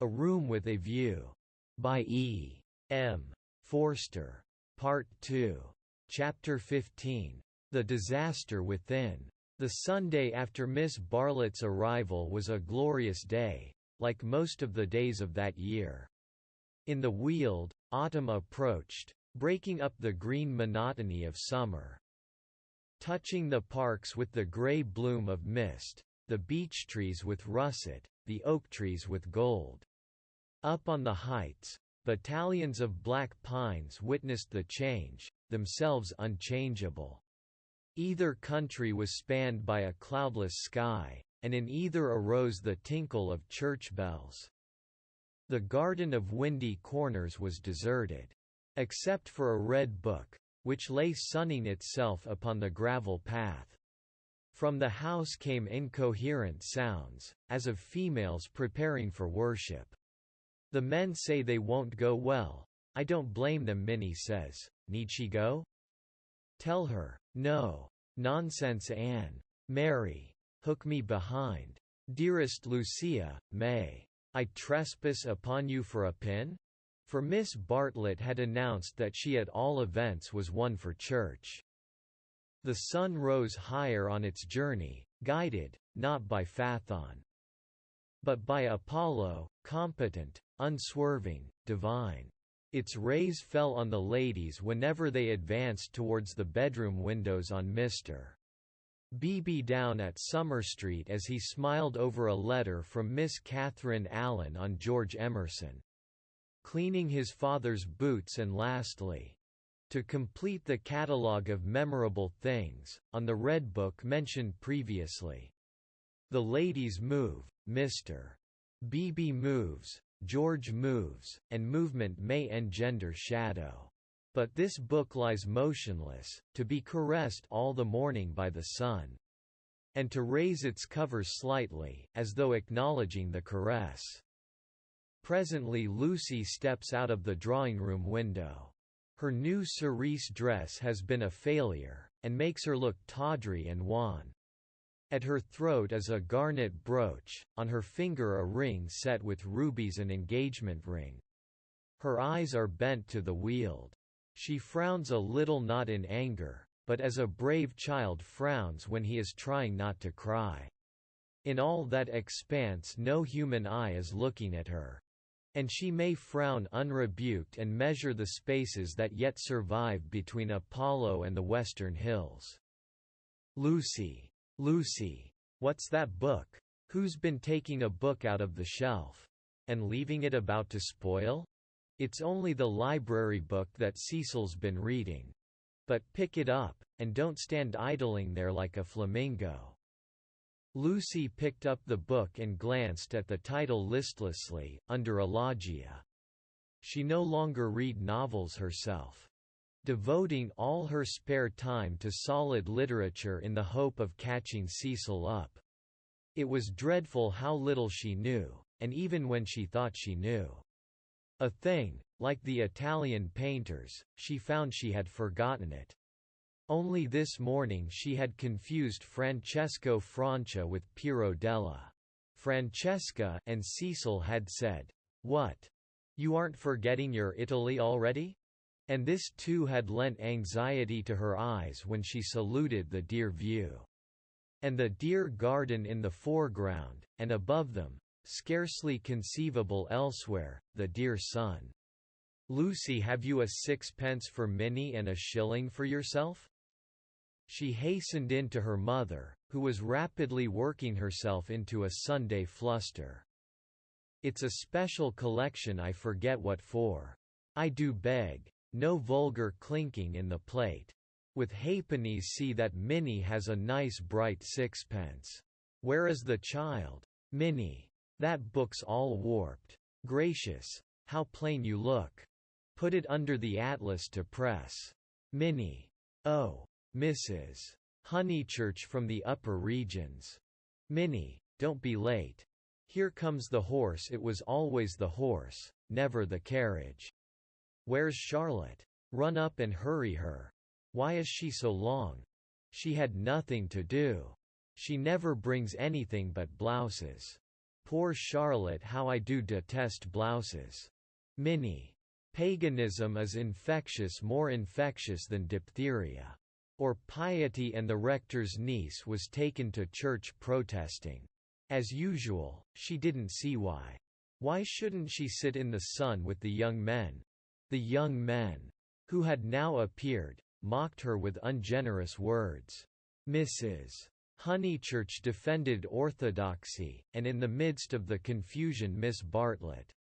A Room with a View. By E. M. Forster. Part 2. Chapter 15. The Disaster Within. The Sunday after Miss Bartlett's arrival was a glorious day, like most of the days of that year. In the Weald, autumn approached, breaking up the green monotony of summer. Touching the parks with the grey bloom of mist, the beech trees with russet, the oak trees with gold. Up on the heights, battalions of black pines witnessed the change, themselves unchangeable. Either country was spanned by a cloudless sky, and in either arose the tinkle of church bells. The garden of Windy Corners was deserted. Except for a red book, which lay sunning itself upon the gravel path. From the house came incoherent sounds, as of females preparing for worship. "The men say they won't go well. I don't blame them," Minnie says. "Need she go?" "Tell her, no. Nonsense, Anne. Mary. Hook me behind. Dearest Lucia, may I trespass upon you for a pin?" For Miss Bartlett had announced that she at all events was one for church. The sun rose higher on its journey, guided, not by Phaethon, but by Apollo, competent, unswerving, divine. Its rays fell on the ladies whenever they advanced towards the bedroom windows on Mr. Beebe down at Summer Street as he smiled over a letter from Miss Catherine Allen on George Emerson. Cleaning his father's boots, and lastly, to complete the catalogue of memorable things, on the red book mentioned previously. The ladies move, Mr. Beebe moves, George moves, and movement may engender shadow. But this book lies motionless, to be caressed all the morning by the sun, and to raise its cover slightly, as though acknowledging the caress. Presently Lucy steps out of the drawing-room window. Her new cerise dress has been a failure, and makes her look tawdry and wan. At her throat is a garnet brooch, on her finger a ring set with rubies, an engagement ring. Her eyes are bent to the Weald. She frowns a little, not in anger, but as a brave child frowns when he is trying not to cry. In all that expanse no human eye is looking at her. And she may frown unrebuked and measure the spaces that yet survive between Apollo and the western hills. "Lucy, Lucy, what's that book? Who's been taking a book out of the shelf? And leaving it about to spoil? It's only the library book that Cecil's been reading. But pick it up, and don't stand idling there like a flamingo." Lucy picked up the book and glanced at the title listlessly, under Elogia. She no longer read novels herself. Devoting all her spare time to solid literature in the hope of catching Cecil up. It was dreadful how little she knew, and even when she thought she knew a thing, like the Italian painters, she found she had forgotten it. Only this morning she had confused Francesco Francia with Piero della Francesca, and Cecil had said, "What? You aren't forgetting your Italy already?" And this too had lent anxiety to her eyes when she saluted the dear view. And the dear garden in the foreground, and above them, scarcely conceivable elsewhere, the dear sun. "Lucy, have you a sixpence for Minnie and a shilling for yourself?" She hastened in to her mother, who was rapidly working herself into a Sunday fluster. "It's a special collection, I forget what for. I do beg. No vulgar clinking in the plate. With halfpennies, see that Minnie has a nice bright sixpence. Where is the child? Minnie. That book's all warped. Gracious, how plain you look. Put it under the atlas to press. Minnie. Oh, Mrs. Honeychurch from the upper regions. Minnie, don't be late. Here comes the horse. It was always the horse, never the carriage. Where's Charlotte? Run up and hurry her. Why is she so long? She had nothing to do. She never brings anything but blouses. Poor Charlotte, how I do detest blouses. Minnie. Paganism is infectious, more infectious than diphtheria. Or piety, and the rector's niece was taken to church protesting. As usual, she didn't see why. Why shouldn't she sit in the sun with the young men? The young men, who had now appeared, mocked her with ungenerous words. Mrs. Honeychurch defended orthodoxy, and in the midst of the confusion Miss Bartlett,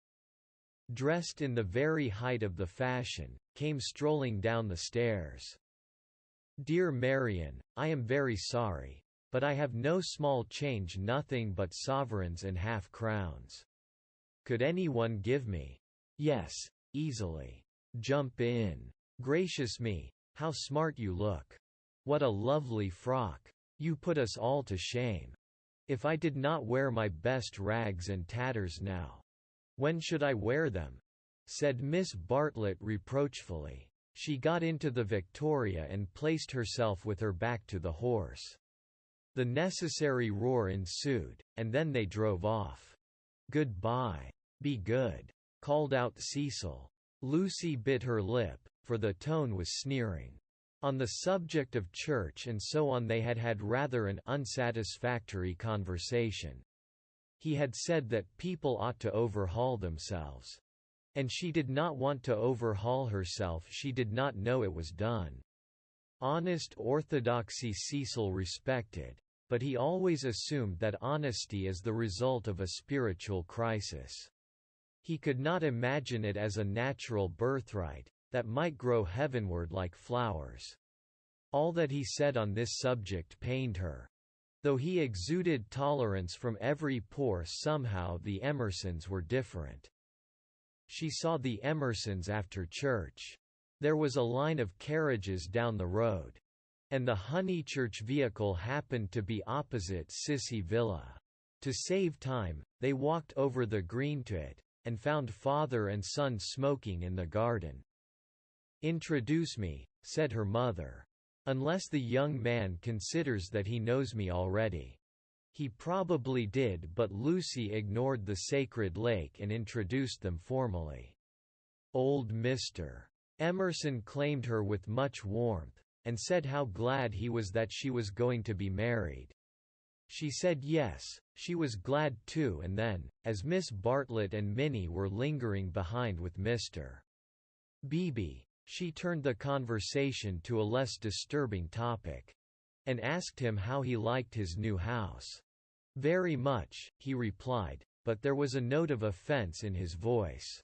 dressed in the very height of the fashion, came strolling down the stairs. "Dear Marian, I am very sorry, but I have no small change, nothing but sovereigns and half-crowns. Could anyone give me—" "Yes, easily. Jump in. Gracious me, how smart you look. What a lovely frock. You put us all to shame. If I did not wear my best rags and tatters now, when should I wear them?" said Miss Bartlett reproachfully. She got into the victoria and placed herself with her back to the horse. The necessary roar ensued, and then they drove off. "Good-bye. Be good," called out Cecil. Lucy bit her lip, for the tone was sneering. On the subject of church and so on they had had rather an unsatisfactory conversation. He had said that people ought to overhaul themselves. And she did not want to overhaul herself, she did not know it was done. Honest orthodoxy Cecil respected, but he always assumed that honesty is the result of a spiritual crisis. He could not imagine it as a natural birthright, that might grow heavenward like flowers. All that he said on this subject pained her. Though he exuded tolerance from every pore, somehow the Emersons were different. She saw the Emersons after church. There was a line of carriages down the road. And the Honeychurch vehicle happened to be opposite Sissy Villa. To save time, they walked over the green to it, and found father and son smoking in the garden. "Introduce me," said her mother. "Unless the young man considers that he knows me already." He probably did, but Lucy ignored the sacred lake and introduced them formally. Old Mr. Emerson claimed her with much warmth, and said how glad he was that she was going to be married. She said yes, she was glad too, and then, as Miss Bartlett and Minnie were lingering behind with Mr. Beebe, she turned the conversation to a less disturbing topic, and asked him how he liked his new house. "Very much," he replied, but there was a note of offense in his voice.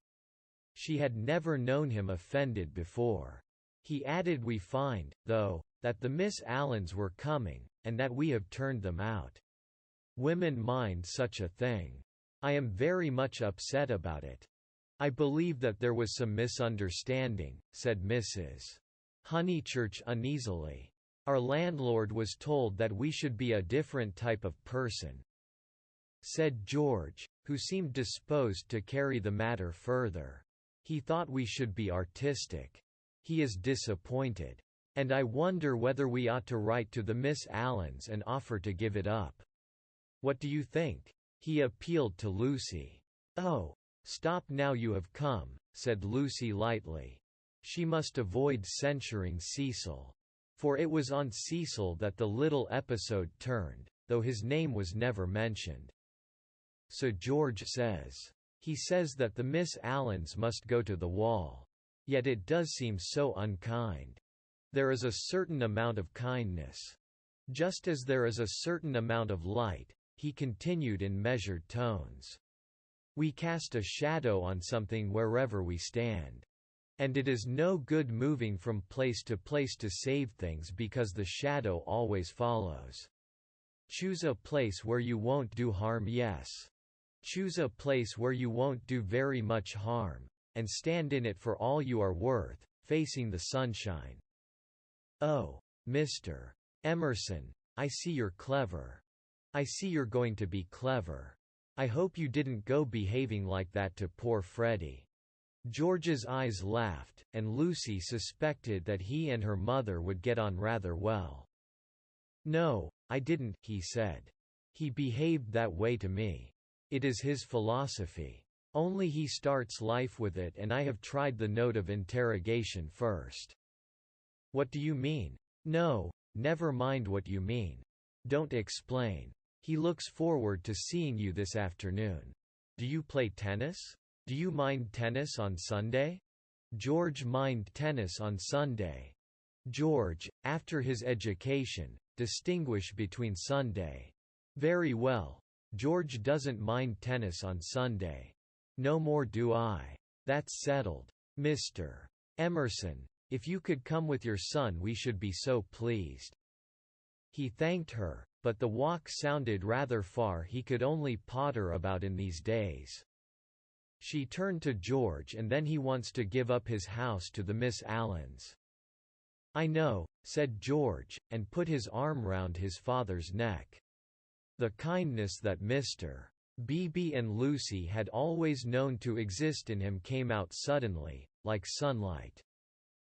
She had never known him offended before. He added, "We find, though, that the Miss Allens were coming, and that we have turned them out. Women mind such a thing. I am very much upset about it." "I believe that there was some misunderstanding," said Mrs. Honeychurch uneasily. "Our landlord was told that we should be a different type of person," said George, who seemed disposed to carry the matter further. "He thought we should be artistic. He is disappointed. And I wonder whether we ought to write to the Miss Allens and offer to give it up. What do you think?" He appealed to Lucy. "Oh, stop now, you have come," said Lucy lightly. She must avoid censuring Cecil. For it was on Cecil that the little episode turned, though his name was never mentioned. "So George says. He says that the Miss Allens must go to the wall. Yet it does seem so unkind. There is a certain amount of kindness. Just as there is a certain amount of light," he continued in measured tones. "We cast a shadow on something wherever we stand. And it is no good moving from place to place to save things because the shadow always follows. Choose a place where you won't do harm, yes. Choose a place where you won't do very much harm, and stand in it for all you are worth, facing the sunshine. Oh, Mr. Emerson, I see you're clever. I see you're going to be clever. I hope you didn't go behaving like that to poor Freddie." George's eyes laughed, and Lucy suspected that he and her mother would get on rather well. "No, I didn't," he said. "He behaved that way to me. It is his philosophy. Only he starts life with it, and I have tried the note of interrogation first." "What do you mean?" "No, never mind what you mean. Don't explain. He looks forward to seeing you this afternoon. Do you play tennis? Do you mind tennis on Sunday?" George mind tennis on Sunday. George, after his education, distinguish between Sunday. Very well. George doesn't mind tennis on Sunday. No more do I. That's settled. Mr. Emerson, if you could come with your son we should be so pleased." He thanked her, but the walk sounded rather far. He could only potter about in these days. She turned to George, and then he wants to give up his house to the Miss Allens. "I know," said George, and put his arm round his father's neck. The kindness that Mr. Beebe and Lucy had always known to exist in him came out suddenly, like sunlight.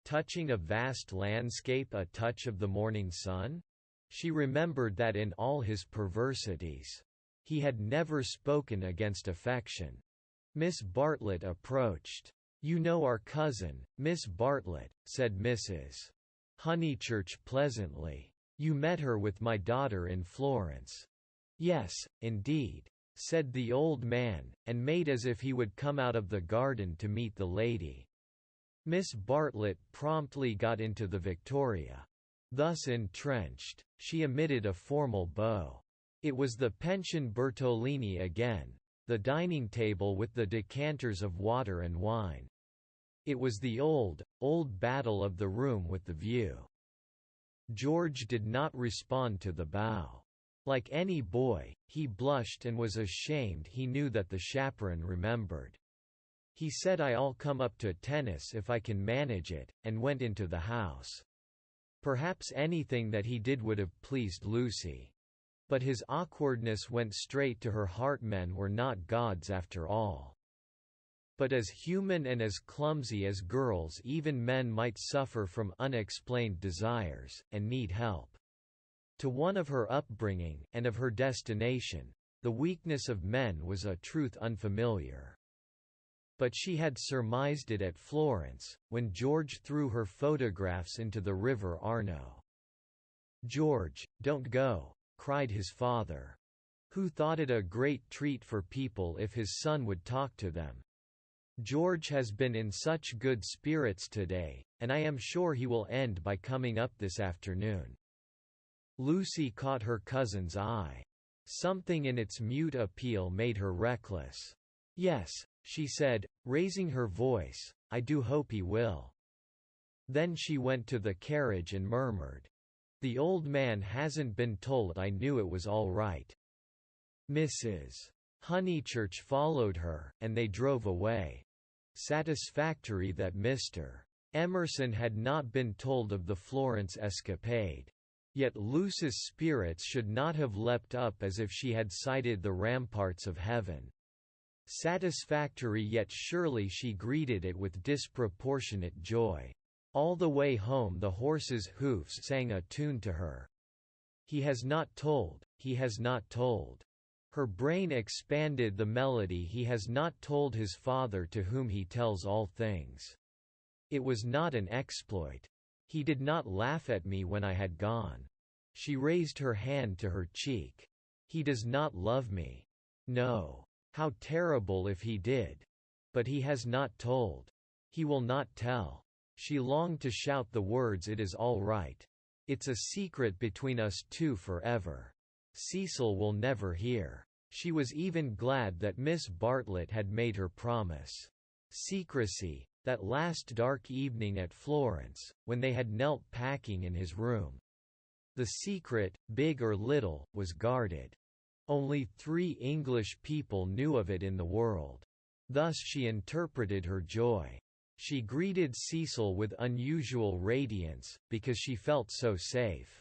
Touching a vast landscape, a touch of the morning sun? She remembered that in all his perversities, he had never spoken against affection. Miss Bartlett approached. "You know our cousin, Miss Bartlett," said Mrs. Honeychurch pleasantly. "You met her with my daughter in Florence." "Yes, indeed," said the old man, and made as if he would come out of the garden to meet the lady. Miss Bartlett promptly got into the victoria. Thus entrenched, she emitted a formal bow. It was the pension Bertolini again, the dining table with the decanters of water and wine. It was the old battle of the room with the view. George did not respond to the bow. Like any boy, he blushed and was ashamed. He knew that the chaperone remembered. He said, "I'll come up to tennis if I can manage it," and went into the house. Perhaps anything that he did would have pleased Lucy. But his awkwardness went straight to her heart. Men were not gods after all. But as human and as clumsy as girls, even men might suffer from unexplained desires, and need help. To one of her upbringing, and of her destination, the weakness of men was a truth unfamiliar. But she had surmised it at Florence, when George threw her photographs into the River Arno. "George, don't go," cried his father, who thought it a great treat for people if his son would talk to them. "George has been in such good spirits today, and I am sure he will end by coming up this afternoon." Lucy caught her cousin's eye. Something in its mute appeal made her reckless. "Yes," she said, raising her voice, "I do hope he will." Then she went to the carriage and murmured, "The old man hasn't been told. I knew it was all right." Mrs. Honeychurch followed her, and they drove away. Satisfactory that Mr. Emerson had not been told of the Florence escapade. Yet Lucy's spirits should not have leapt up as if she had sighted the ramparts of heaven. Satisfactory, yet surely she greeted it with disproportionate joy. All the way home the horses' hoofs sang a tune to her. "He has not told, he has not told." Her brain expanded the melody. "He has not told his Father to whom he tells all things." It was not an exploit. "He did not laugh at me when I had gone." She raised her hand to her cheek. "He does not love me." No. How terrible if he did. But he has not told. He will not tell. She longed to shout the words, "It is all right. It's a secret between us two forever. Cecil will never hear." She was even glad that Miss Bartlett had made her promise. Secrecy, that last dark evening at Florence, when they had knelt packing in his room. The secret, big or little, was guarded. Only 3 English people knew of it in the world. Thus she interpreted her joy. She greeted Cecil with unusual radiance, because she felt so safe.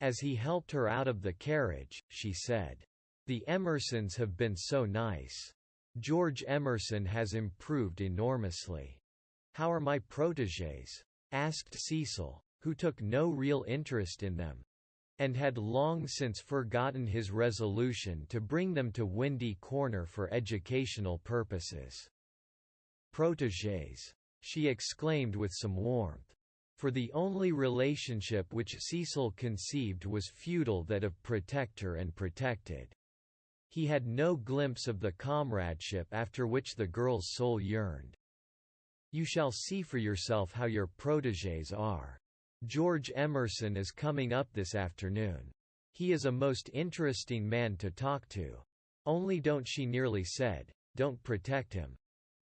As he helped her out of the carriage, she said, "The Emersons have been so nice. George Emerson has improved enormously." "How are my protégés?" asked Cecil, who took no real interest in them. and had long since forgotten his resolution to bring them to Windy Corner for educational purposes. "Protégés," she exclaimed with some warmth. For the only relationship which Cecil conceived was feudal, that of protector and protected. He had no glimpse of the comradeship after which the girl's soul yearned. "You shall see for yourself how your protégés are. George Emerson is coming up this afternoon. He is a most interesting man to talk to. Only don't," she nearly said, "don't protect him."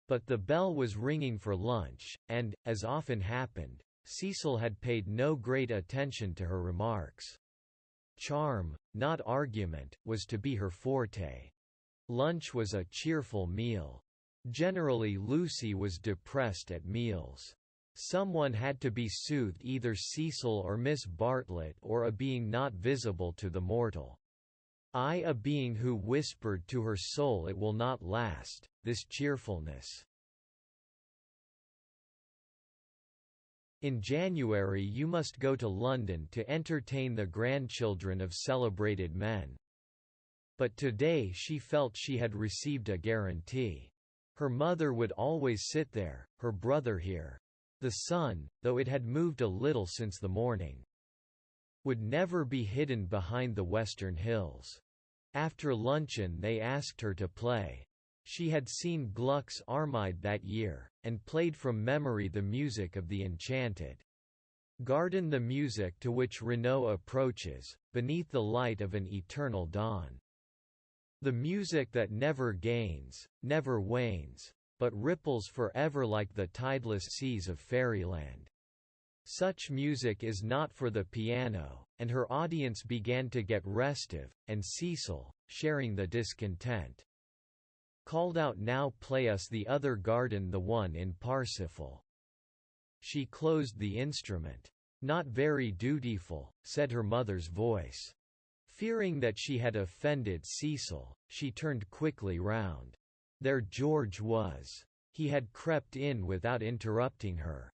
But the bell was ringing for lunch, and, as often happened, Cecil had paid no great attention to her remarks. Charm, not argument, was to be her forte. Lunch was a cheerful meal. Generally Lucy was depressed at meals. Someone had to be soothed, either Cecil or Miss Bartlett, or a being not visible to the mortal. A being who whispered to her soul it will not last, this cheerfulness. In January you must go to London to entertain the grandchildren of celebrated men. But today she felt she had received a guarantee. Her mother would always sit there, her brother here. The sun, though it had moved a little since the morning, would never be hidden behind the western hills. After luncheon they asked her to play. She had seen Gluck's Armide that year, and played from memory the music of the enchanted garden, the music to which Renaud approaches, beneath the light of an eternal dawn. The music that never gains, never wanes, but ripples forever like the tideless seas of fairyland. Such music is not for the piano, and her audience began to get restive, and Cecil, sharing the discontent, called out, "Now play us the other garden, the one in Parsifal." She closed the instrument. "Not very dutiful," said her mother's voice. Fearing that she had offended Cecil, she turned quickly round. There George was. He had crept in without interrupting her.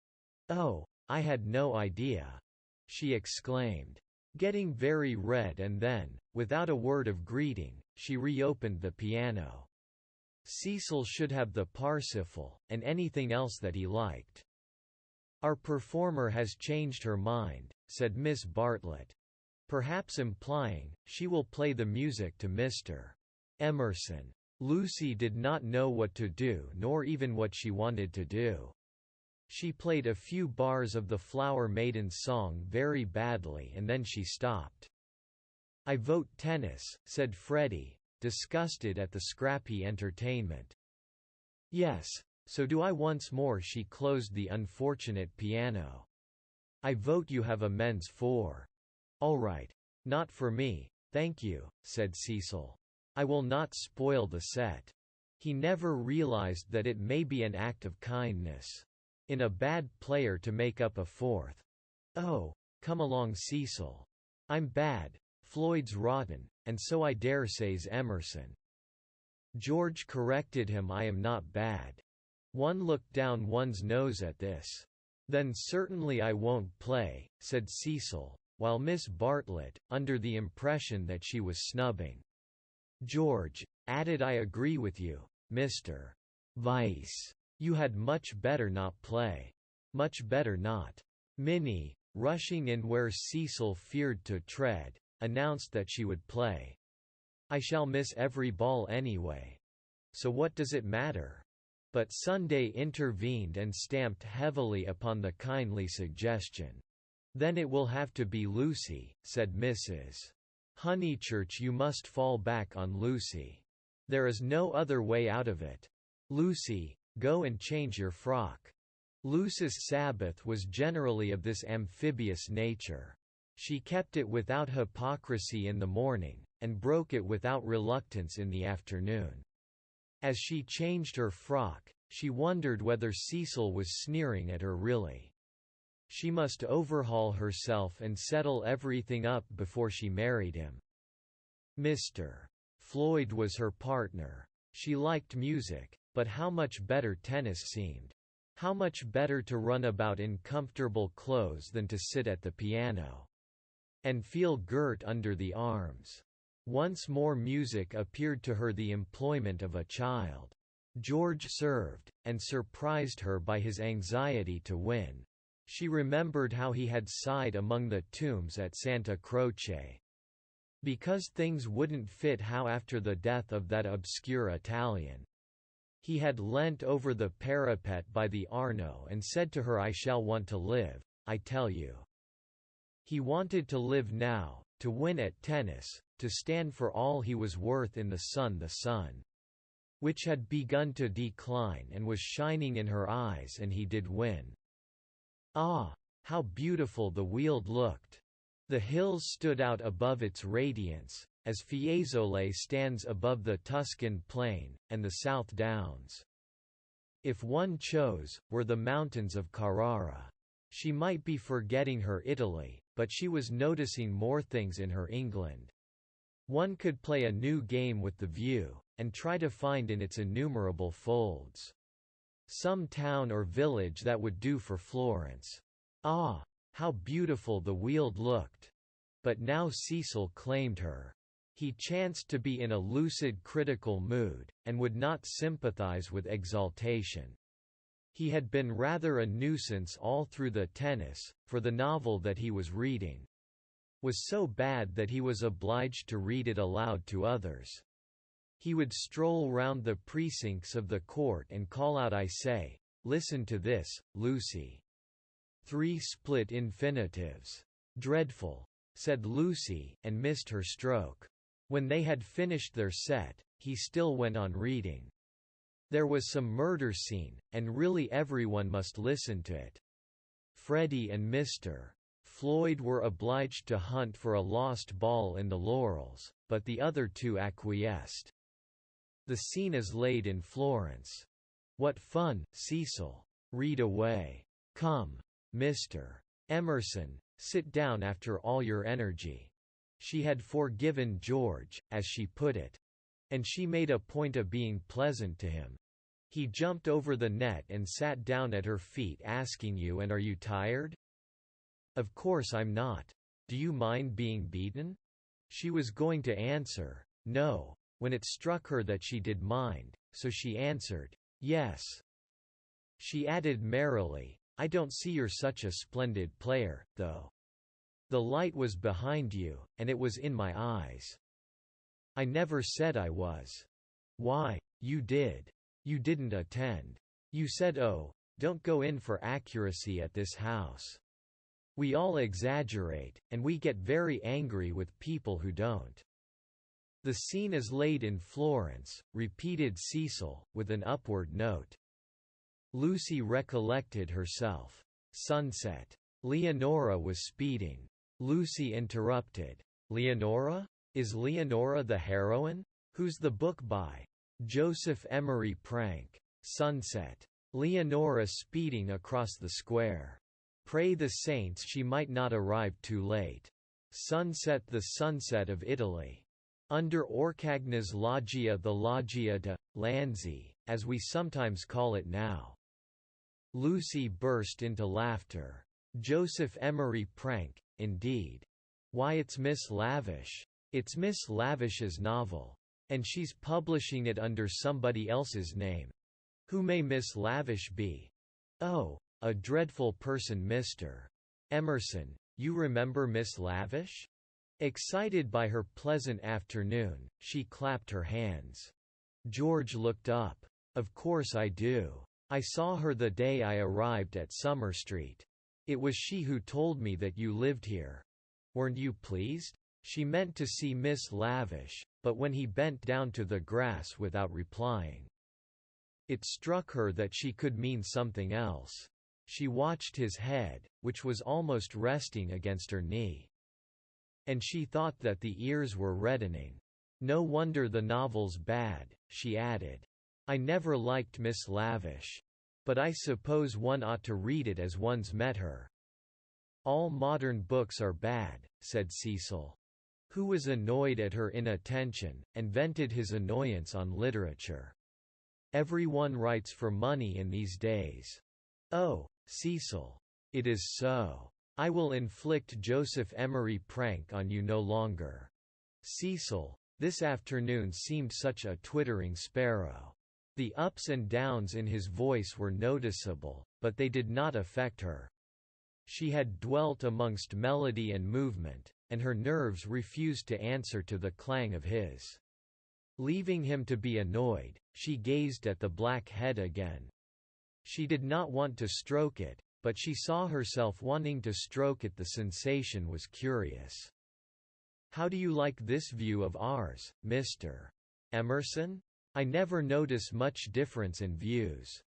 "Oh, I had no idea," she exclaimed, getting very red, and then, without a word of greeting, she reopened the piano. Cecil should have the Parsifal, and anything else that he liked. "Our performer has changed her mind," said Miss Bartlett. Perhaps implying, she will play the music to Mr. Emerson. Lucy did not know what to do, nor even what she wanted to do. She played a few bars of the Flower Maiden's song very badly, and then she stopped. "I vote tennis," said Freddie, disgusted at the scrappy entertainment. "Yes, so do I." Once more she closed the unfortunate piano. "I vote you have a men's four." "All right. Not for me, thank you," said Cecil. "I will not spoil the set." He never realized that it may be an act of kindness in a bad player to make up a fourth. "Oh, come along, Cecil. I'm bad, Floyd's rotten, and so I dare say's Emerson." George corrected him, "I am not bad." One looked down one's nose at this. "Then certainly I won't play," said Cecil, while Miss Bartlett, under the impression that she was snubbing George, added, "I agree with you, Mr. Vice. You had much better not play. Much better not." Minnie, rushing in where Cecil feared to tread, announced that she would play. "I shall miss every ball anyway. So what does it matter?" But Sunday intervened and stamped heavily upon the kindly suggestion. "Then it will have to be Lucy," said Mrs. Honeychurch. "You must fall back on Lucy. There is no other way out of it. Lucy, go and change your frock." Lucy's Sabbath was generally of this amphibious nature. She kept it without hypocrisy in the morning, and broke it without reluctance in the afternoon. As she changed her frock, she wondered whether Cecil was sneering at her really. She must overhaul herself and settle everything up before she married him. Mr. Floyd was her partner. She liked music, but how much better tennis seemed. How much better to run about in comfortable clothes than to sit at the piano. and feel girt under the arms. Once more music appeared to her the employment of a child. George served, and surprised her by his anxiety to win. She remembered how he had sighed among the tombs at Santa Croce. Because things wouldn't fit how after the death of that obscure Italian. He had leant over the parapet by the Arno and said to her, "I shall want to live, I tell you." He wanted to live now, to win at tennis, to stand for all he was worth in the sun, which had begun to decline and was shining in her eyes, and he did win. Ah, how beautiful the Weald looked! The hills stood out above its radiance, as Fiesole stands above the Tuscan plain, and the South Downs. If one chose, were the mountains of Carrara. She might be forgetting her Italy, but she was noticing more things in her England. One could play a new game with the view, and try to find in its innumerable folds some town or village that would do for Florence. Ah, how beautiful the Weald looked! But now Cecil claimed her. He chanced to be in a lucid critical mood, and would not sympathize with exaltation. He had been rather a nuisance all through the tennis, for the novel that he was reading was so bad that he was obliged to read it aloud to others. He would stroll round the precincts of the court and call out, "I say, listen to this, Lucy." 3 split infinitives. "Dreadful," said Lucy, and missed her stroke. When they had finished their set, he still went on reading. There was some murder scene, and really everyone must listen to it. Freddie and Mr. Floyd were obliged to hunt for a lost ball in the laurels, but the other two acquiesced. The scene is laid in Florence. What fun, Cecil! Read away. Come, Mr. Emerson, sit down after all your energy. She had forgiven George, as she put it. And she made a point of being pleasant to him. He jumped over the net and sat down at her feet asking you, "And are you tired?" "Of course I'm not. Do you mind being beaten?" She was going to answer, "No," when it struck her that she did mind, so she answered, "Yes." She added merrily, "I don't see you're such a splendid player, though. The light was behind you, and it was in my eyes." "I never said I was." "Why, you did. You didn't attend. You said, 'Oh, don't go in for accuracy at this house.' We all exaggerate, and we get very angry with people who don't." "The scene is laid in Florence," repeated Cecil, with an upward note. Lucy recollected herself. Sunset. Leonora was speeding. Lucy interrupted. "Leonora? Is Leonora the heroine? Who's the book by?" "Joseph Emery Prank. Sunset. Leonora speeding across the square. Pray the saints she might not arrive too late. Sunset, the sunset of Italy. Under Orcagna's loggia, the loggia de Lanzi, as we sometimes call it now." Lucy burst into laughter. "Joseph Emery Prank, indeed. Why, it's Miss Lavish. It's Miss Lavish's novel. And she's publishing it under somebody else's name. Who may Miss Lavish be?" "Oh, a dreadful person, Mr. Emerson. You remember Miss Lavish?" Excited by her pleasant afternoon, she clapped her hands. George looked up. "Of course I do. I saw her the day I arrived at Summer Street. It was she who told me that you lived here. Weren't you pleased?" She meant to see Miss Lavish, but when he bent down to the grass without replying, it struck her that she could mean something else. She watched his head, which was almost resting against her knee. And she thought that the ears were reddening. "No wonder the novel's bad," she added. "I never liked Miss Lavish. But I suppose one ought to read it as one's met her." "All modern books are bad," said Cecil, who was annoyed at her inattention, and vented his annoyance on literature. "Everyone writes for money in these days." "Oh, Cecil. It is so. I will inflict Joseph Emery prank on you no longer. Cecil, this afternoon seemed such a twittering sparrow. The ups and downs in his voice were noticeable, but they did not affect her. She had dwelt amongst melody and movement, and her nerves refused to answer to the clang of his. Leaving him to be annoyed, she gazed at the black head again. She did not want to stroke it, but she saw herself wanting to stroke it. The sensation was curious. How do you like this view of ours, Mr. Emerson? I never notice much difference in views.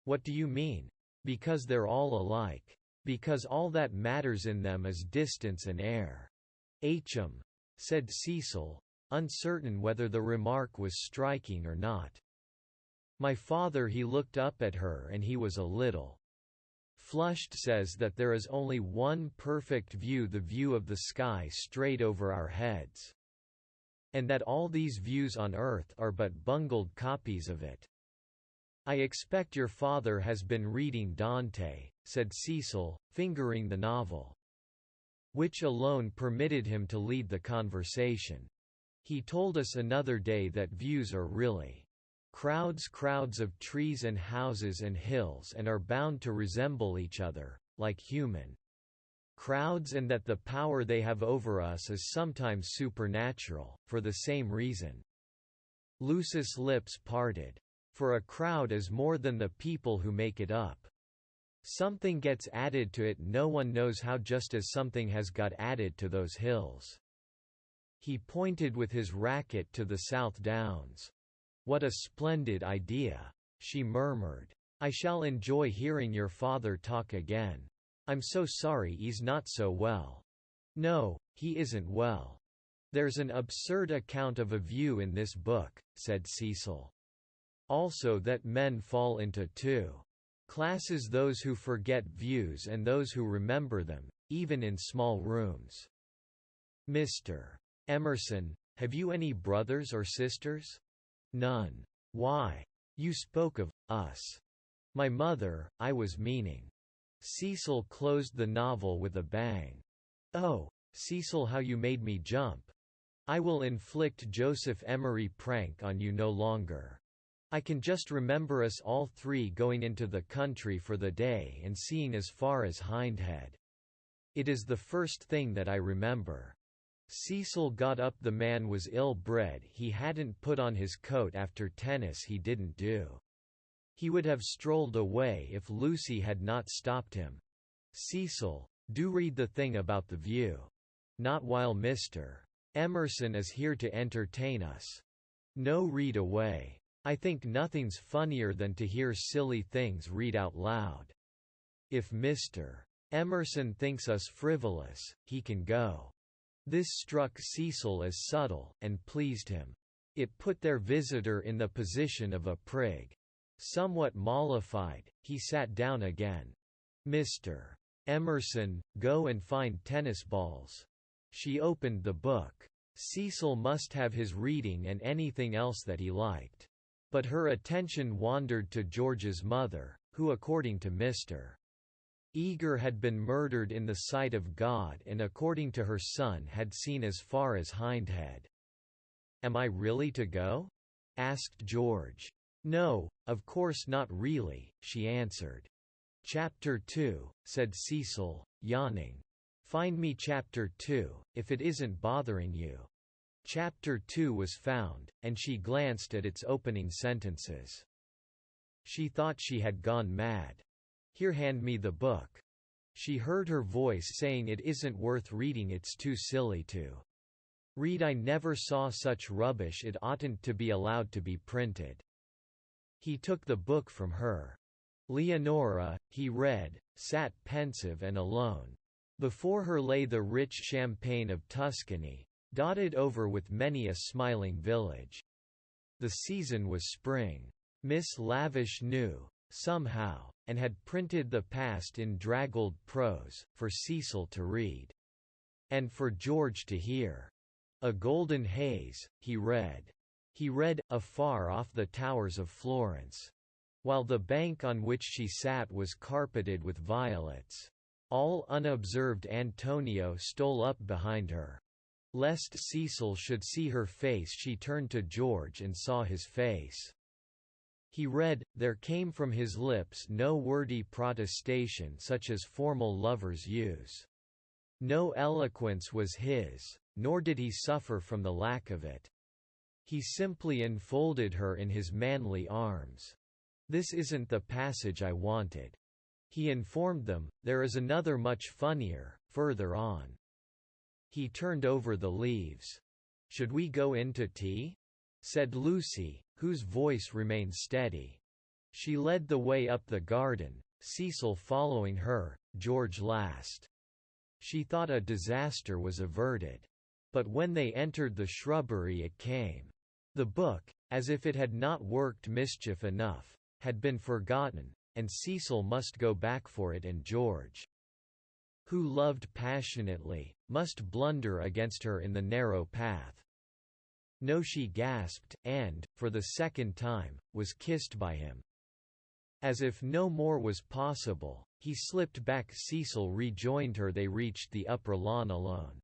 What do you mean? Because they're all alike. Because all that matters in them is distance and air. H.M., said Cecil, uncertain whether the remark was striking or not. My father, he looked up at her and he was a little flushed, says that there is only one perfect view, the view of the sky straight over our heads. And that all these views on earth are but bungled copies of it. I expect your father has been reading Dante, said Cecil, fingering the novel. Which alone permitted him to lead the conversation. He told us another day that views are really crowds of trees and houses and hills and are bound to resemble each other, like human crowds, and that the power they have over us is sometimes supernatural, for the same reason. Lucy's lips parted. For a crowd is more than the people who make it up. Something gets added to it, no one knows how, just as something has got added to those hills. He pointed with his racket to the South Downs. What a splendid idea, she murmured. I shall enjoy hearing your father talk again. I'm so sorry he's not so well. No, he isn't well. There's an absurd account of a view in this book, said Cecil. Also that men fall into two classes, those who forget views and those who remember them, even in small rooms. Mr. Emerson, have you any brothers or sisters? None. Why? You spoke of us. My mother, I was meaning. Cecil closed the novel with a bang. Oh, Cecil, how you made me jump. I will inflict Joseph Emery prank on you no longer. I can just remember us all three going into the country for the day and seeing as far as Hindhead. It is the first thing that I remember. Cecil got up. The man was ill-bred. He hadn't put on his coat after tennis. He didn't do. He would have strolled away if Lucy had not stopped him. Cecil, do read the thing about the view. Not while Mr. Emerson is here to entertain us. No, read away. I think nothing's funnier than to hear silly things read out loud. If Mr. Emerson thinks us frivolous, he can go. This struck Cecil as subtle, and pleased him. It put their visitor in the position of a prig. Somewhat mollified, he sat down again. Mr. Emerson, go and find tennis balls. She opened the book. Cecil must have his reading and anything else that he liked. But her attention wandered to George's mother, who according to Mr. Eager had been murdered in the sight of God, and according to her son had seen as far as Hindhead. Am I really to go? Asked George. No, of course not really, she answered. Chapter 2, said Cecil, yawning. Find me Chapter 2, if it isn't bothering you. Chapter 2 was found, and she glanced at its opening sentences. She thought she had gone mad. Here, hand me the book. She heard her voice saying, it isn't worth reading, it's too silly to read. I never saw such rubbish, it oughtn't to be allowed to be printed. He took the book from her. Leonora, he read, sat pensive and alone. Before her lay the rich champaign of Tuscany, dotted over with many a smiling village. The season was spring. Miss Lavish knew, somehow, and had printed the past in draggled prose, for Cecil to read. And for George to hear. A golden haze, he read. He read, afar off the towers of Florence. While the bank on which she sat was carpeted with violets. All unobserved Antonio stole up behind her. Lest Cecil should see her face, she turned to George and saw his face. He read, there came from his lips no wordy protestation such as formal lovers use. No eloquence was his, nor did he suffer from the lack of it. He simply enfolded her in his manly arms. This isn't the passage I wanted. He informed them, there is another much funnier, further on. He turned over the leaves. Should we go in to tea? Said Lucy, whose voice remained steady. She led the way up the garden, Cecil following her, George last. She thought a disaster was averted. But when they entered the shrubbery it came. The book, as if it had not worked mischief enough, had been forgotten, and Cecil must go back for it, and George, who loved passionately, must blunder against her in the narrow path. No, she gasped, and, for the second time, was kissed by him. As if no more was possible, he slipped back. Cecil rejoined her. They reached the upper lawn alone.